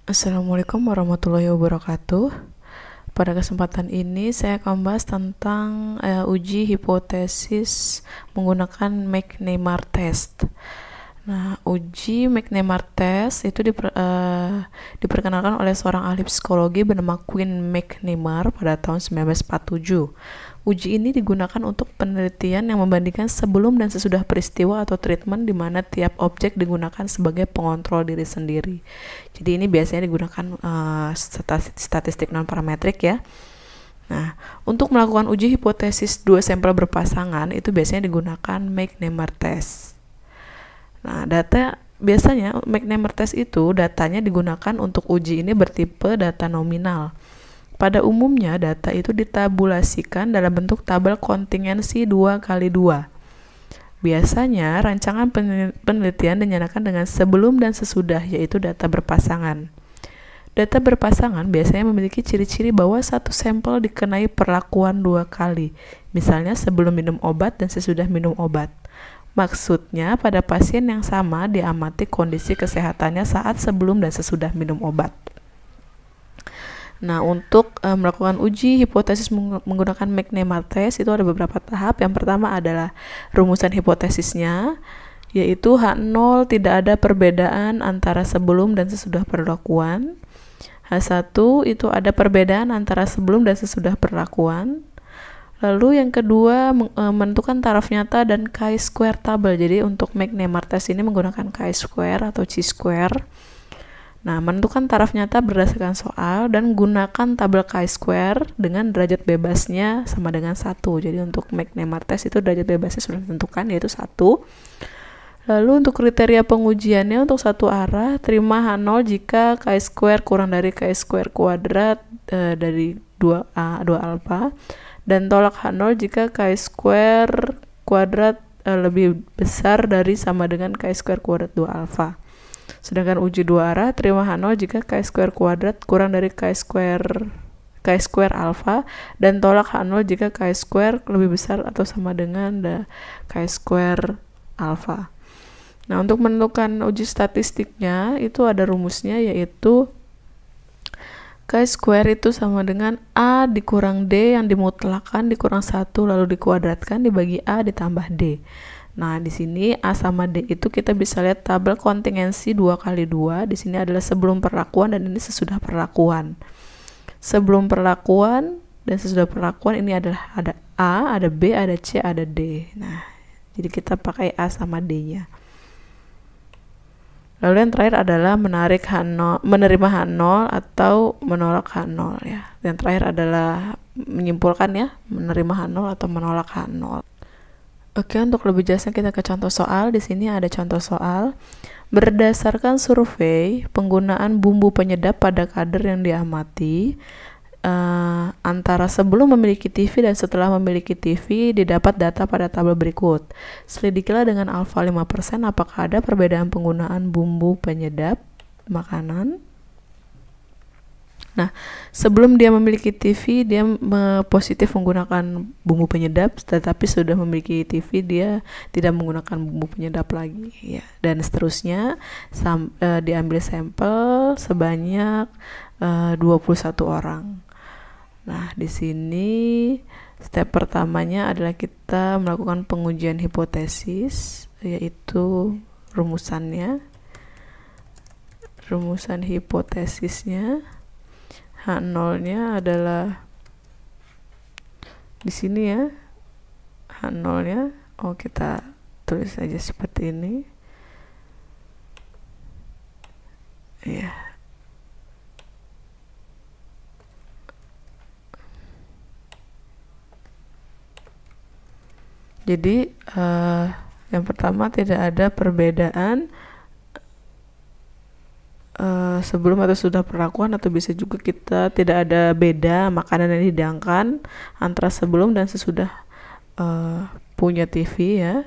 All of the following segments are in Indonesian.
Assalamualaikum warahmatullahi wabarakatuh. Pada kesempatan ini saya akan membahas tentang uji hipotesis menggunakan McNemar test. Nah, uji McNemar test itu diperkenalkan oleh seorang ahli psikologi bernama Quinn McNemar pada tahun 1947. Uji ini digunakan untuk penelitian yang membandingkan sebelum dan sesudah peristiwa atau treatment di mana tiap objek digunakan sebagai pengontrol diri sendiri. Jadi ini biasanya digunakan statistik non-parametrik ya. Nah, untuk melakukan uji hipotesis dua sampel berpasangan itu biasanya digunakan McNemar test. Nah, biasanya McNemar test itu datanya digunakan untuk uji ini bertipe data nominal. Pada umumnya, data itu ditabulasikan dalam bentuk tabel kontingensi 2x2. Biasanya, rancangan penelitian dinyatakan dengan sebelum dan sesudah, yaitu data berpasangan. Data berpasangan biasanya memiliki ciri-ciri bahwa satu sampel dikenai perlakuan 2 kali, misalnya sebelum minum obat dan sesudah minum obat. Maksudnya, pada pasien yang sama diamati kondisi kesehatannya saat sebelum dan sesudah minum obat. Nah, untuk melakukan uji hipotesis menggunakan McNemar test itu ada beberapa tahap. Yang pertama adalah rumusan hipotesisnya, yaitu H0 tidak ada perbedaan antara sebelum dan sesudah perlakuan. H1 itu ada perbedaan antara sebelum dan sesudah perlakuan. Lalu yang kedua menentukan taraf nyata dan chi-square tabel. Jadi untuk McNemar test ini menggunakan chi-square atau chi-square. Nah, menentukan taraf nyata berdasarkan soal dan gunakan tabel chi-square dengan derajat bebasnya sama dengan 1. Jadi untuk McNemar test itu derajat bebasnya sudah ditentukan, yaitu 1. Lalu untuk kriteria pengujiannya untuk satu arah, terima H0 jika chi-square kurang dari chi-square kuadrat dari 2A, 2 alfa, dan tolak H0 jika chi-square kuadrat lebih besar dari sama dengan chi-square kuadrat 2 alfa. Sedangkan uji dua arah, terima H0 jika chi-square kuadrat kurang dari chi-square alfa, dan tolak H0 jika chi-square lebih besar atau sama dengan chi-square alfa. Nah, untuk menentukan uji statistiknya itu ada rumusnya, yaitu chi-square itu sama dengan A dikurang D yang dimutlakan dikurang 1 lalu dikuadratkan dibagi A ditambah D. Nah, di sini A sama D itu kita bisa lihat tabel kontingensi 2x2. Di sini adalah sebelum perlakuan dan ini sesudah perlakuan. Sebelum perlakuan dan sesudah perlakuan ini adalah ada A, ada B, ada C, ada D. Nah, jadi kita pakai A sama D-nya. Lalu yang terakhir adalah menerima H0 atau menolak H0 ya. Yang terakhir adalah menyimpulkan ya, menerima H0 atau menolak H0. Oke, untuk lebih jelasnya kita ke contoh soal. Di sini ada contoh soal. Berdasarkan survei, penggunaan bumbu penyedap pada kader yang diamati antara sebelum memiliki TV dan setelah memiliki TV didapat data pada tabel berikut. Selidikilah dengan alfa 5% apakah ada perbedaan penggunaan bumbu penyedap makanan. Nah, sebelum dia memiliki TV, dia positif menggunakan bumbu penyedap, tetapi sudah memiliki TV, dia tidak menggunakan bumbu penyedap lagi. Ya, dan seterusnya, diambil sampel sebanyak 21 orang. Nah, di sini step pertamanya adalah kita melakukan pengujian hipotesis, yaitu rumusan hipotesisnya. H0-nya adalah di sini ya. H0-nya kita tulis aja seperti ini. Ya. Jadi yang pertama tidak ada perbedaan sebelum atau sudah perlakuan, atau bisa juga kita tidak ada beda makanan yang dihidangkan antara sebelum dan sesudah punya TV ya,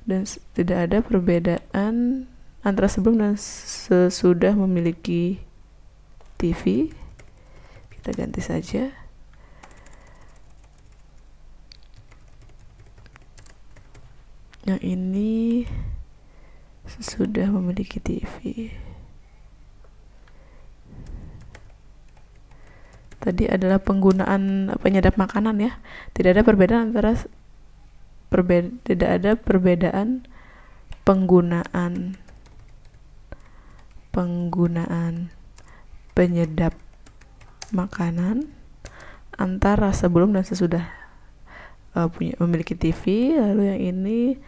dan tidak ada perbedaan antara sebelum dan sesudah memiliki TV. Kita ganti saja. Yang ini sesudah memiliki TV. tadi adalah penggunaan penyedap makanan ya. Tidak ada perbedaan penggunaan penyedap makanan antara sebelum dan sesudah memiliki TV. Lalu yang ini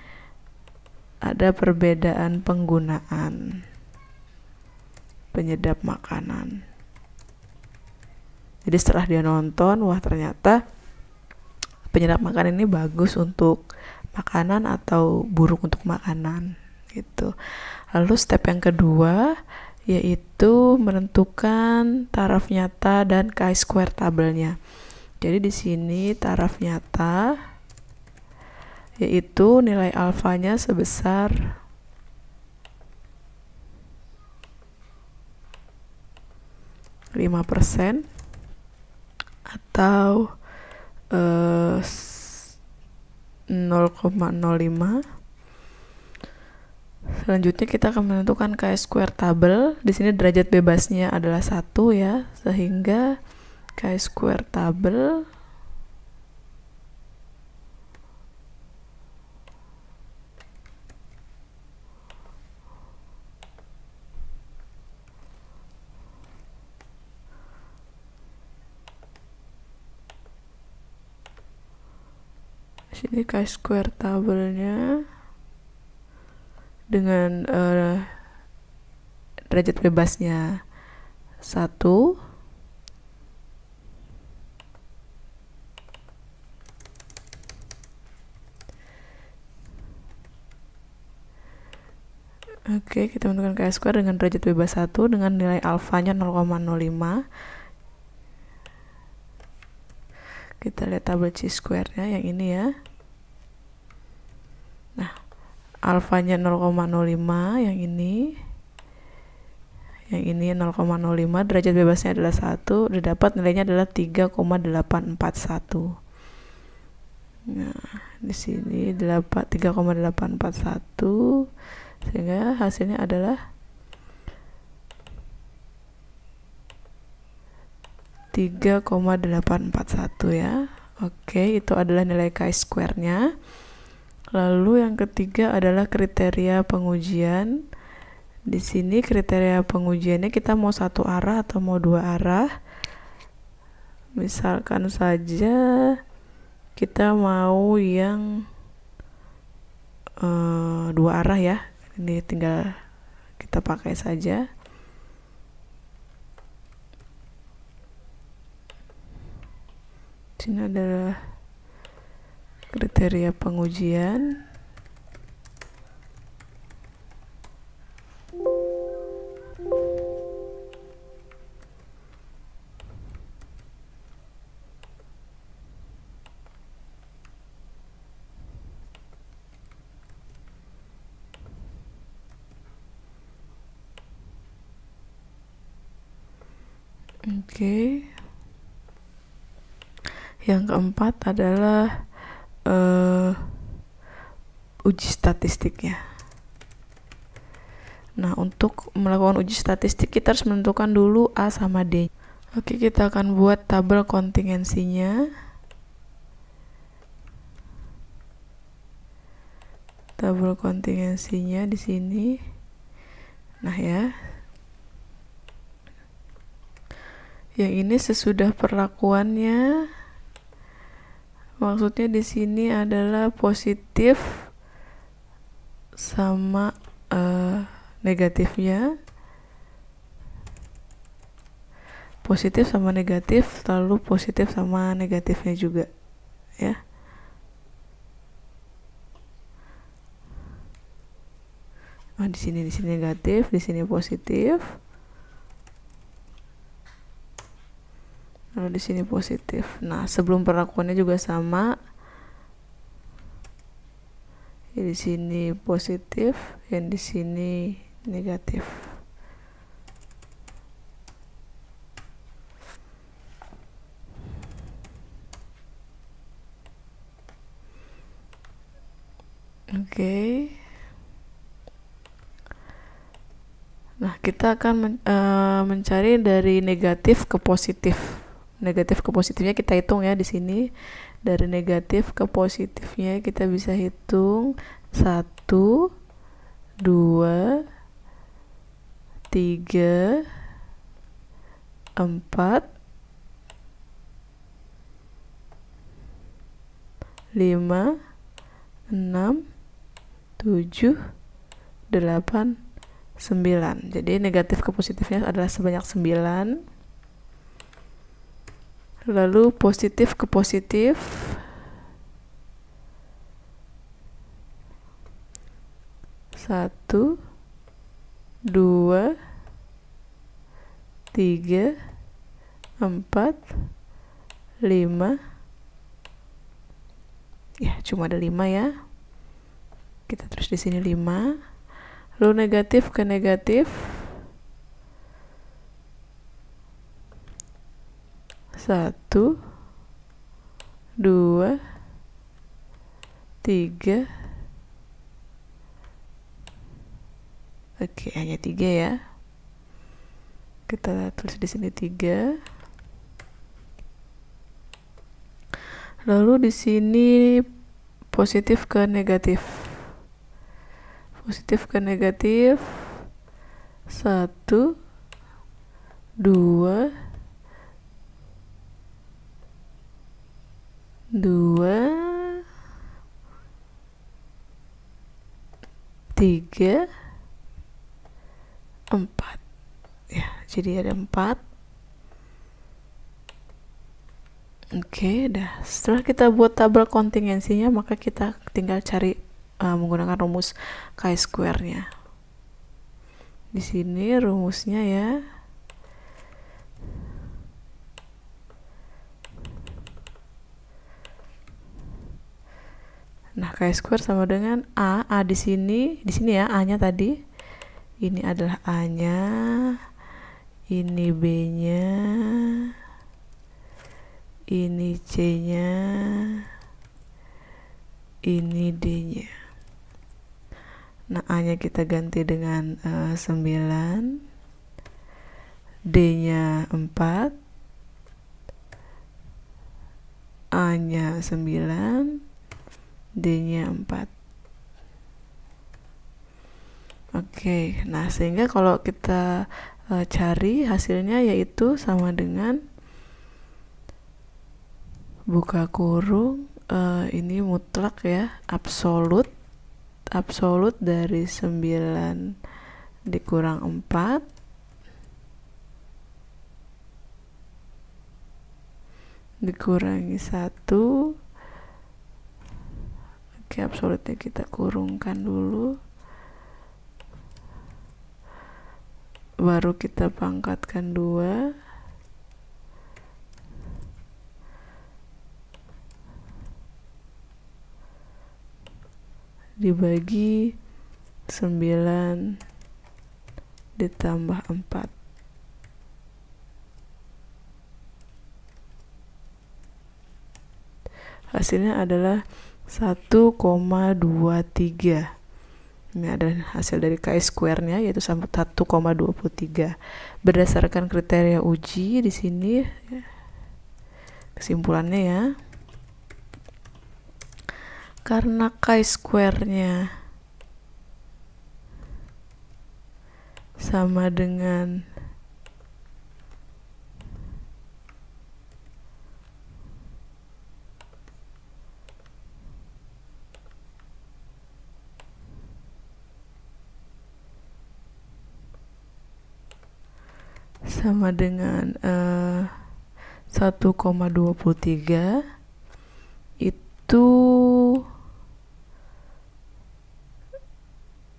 ada perbedaan penggunaan penyedap makanan. Jadi setelah dia nonton, wah ternyata penyedap makanan ini bagus untuk makanan atau buruk untuk makanan gitu. Lalu step yang kedua yaitu menentukan taraf nyata dan chi-square tabelnya. Jadi di sini taraf nyata yaitu nilai alfanya sebesar 5% atau 0,05. Selanjutnya kita akan menentukan chi-square tabel. Di sini derajat bebasnya adalah 1 ya, sehingga chi-square tabel sini chi-square tabelnya dengan derajat bebasnya 1. Oke, kita menentukan chi-square dengan derajat bebas 1 dengan nilai alfanya 0,05. Kita lihat tabel chi-square-nya yang ini ya. Nah, alfanya 0,05 yang ini. Yang ini 0,05, derajat bebasnya adalah 1, didapat nilainya adalah 3,841. Nah, di sini dapat 3,841 sehingga hasilnya adalah 3,841 ya. Oke, itu adalah nilai chi-square-nya. Lalu yang ketiga adalah kriteria pengujian. Di sini kriteria pengujiannya kita mau satu arah atau mau dua arah. Misalkan saja kita mau yang dua arah ya. Ini tinggal kita pakai saja. Ini adalah kriteria pengujian. Oke. Yang keempat adalah uji statistiknya. Nah, untuk melakukan uji statistik kita harus menentukan dulu A sama D. Oke, kita akan buat tabel kontingensinya. Tabel kontingensinya di sini. Nah ya. Yang ini sesudah perlakuannya. Maksudnya di sini adalah positif sama negatifnya. Positif sama negatif, lalu positif sama negatifnya juga, ya. Nah, di sini negatif, di sini positif. Lalu di sini positif. Nah, sebelum perlakuannya juga sama. Ya, di sini positif, yang di sini negatif. Oke. Nah, kita akan mencari dari negatif ke positif. negatif ke positifnya kita hitung ya di sini. Dari negatif ke positifnya kita bisa hitung 1, 2, 3, 4, 5, 6, 7, 8, 9. Jadi negatif ke positifnya adalah sebanyak 9. Lalu positif ke positif 1, 2, 3, 4, 5. Ya, cuma ada 5 ya. Kita terus di sini 5. Lalu negatif ke negatif 1, 2, 3. Oke, hanya 3 ya. Kita tulis di sini 3. Lalu di sini positif ke negatif. Positif ke negatif 1, 2, 3, 4. Ya, jadi ada 4. Oke, dah. Setelah kita buat tabel kontingensinya, maka kita tinggal cari menggunakan rumus chi-square-nya. Di sini rumusnya ya. Nah, chi-square sama dengan A di sini ya A-nya tadi. Ini adalah A-nya, ini B-nya, ini C-nya, ini D-nya. Nah, A-nya kita ganti dengan 9, D-nya 4, A-nya 9, D-nya 4. Oke, nah sehingga kalau kita cari hasilnya yaitu sama dengan buka kurung, ini mutlak ya, absolut dari 9 dikurang 4 dikurangi 1. Oke, absolutnya kita kurungkan dulu, baru kita pangkatkan 2, dibagi 9 ditambah 4. Hasilnya adalah 1,23. Ini ada hasil dari chi-square-nya yaitu 1,23. Berdasarkan kriteria uji di sini kesimpulannya ya. Karena chi-square-nya sama dengan sama dengan 1,23 itu,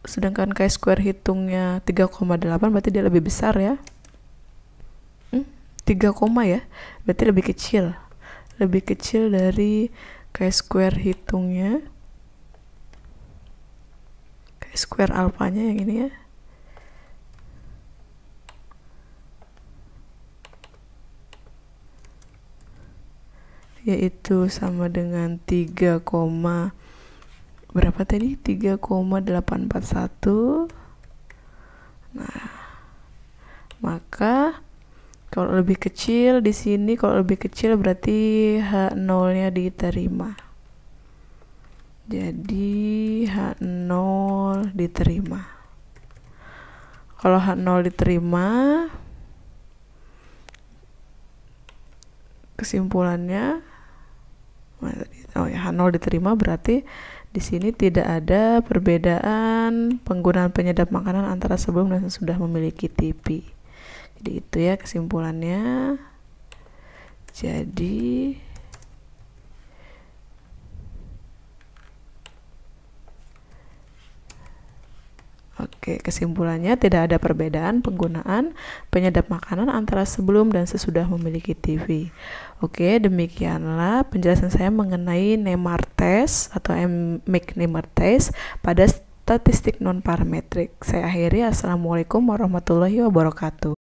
sedangkan chi-square hitungnya 3,8 berarti dia lebih besar ya. 3, ya, berarti lebih kecil dari chi-square hitungnya, chi-square alfanya yang ini ya. Yaitu sama dengan 3, berapa tadi? 3,841. Nah, maka Kalau lebih kecil di sini, kalau lebih kecil berarti H0-nya diterima. Jadi H0 diterima. Kalau H0 diterima, kesimpulannya H0 diterima berarti di sini tidak ada perbedaan penggunaan penyedap makanan antara sebelum dan sesudah memiliki TB. Jadi itu ya kesimpulannya. Jadi kesimpulannya tidak ada perbedaan penggunaan penyedap makanan antara sebelum dan sesudah memiliki TB. Demikianlah penjelasan saya mengenai NEMAR test atau McNemark test pada statistik non parametrik. Saya akhiri. Assalamualaikum warahmatullahi wabarakatuh.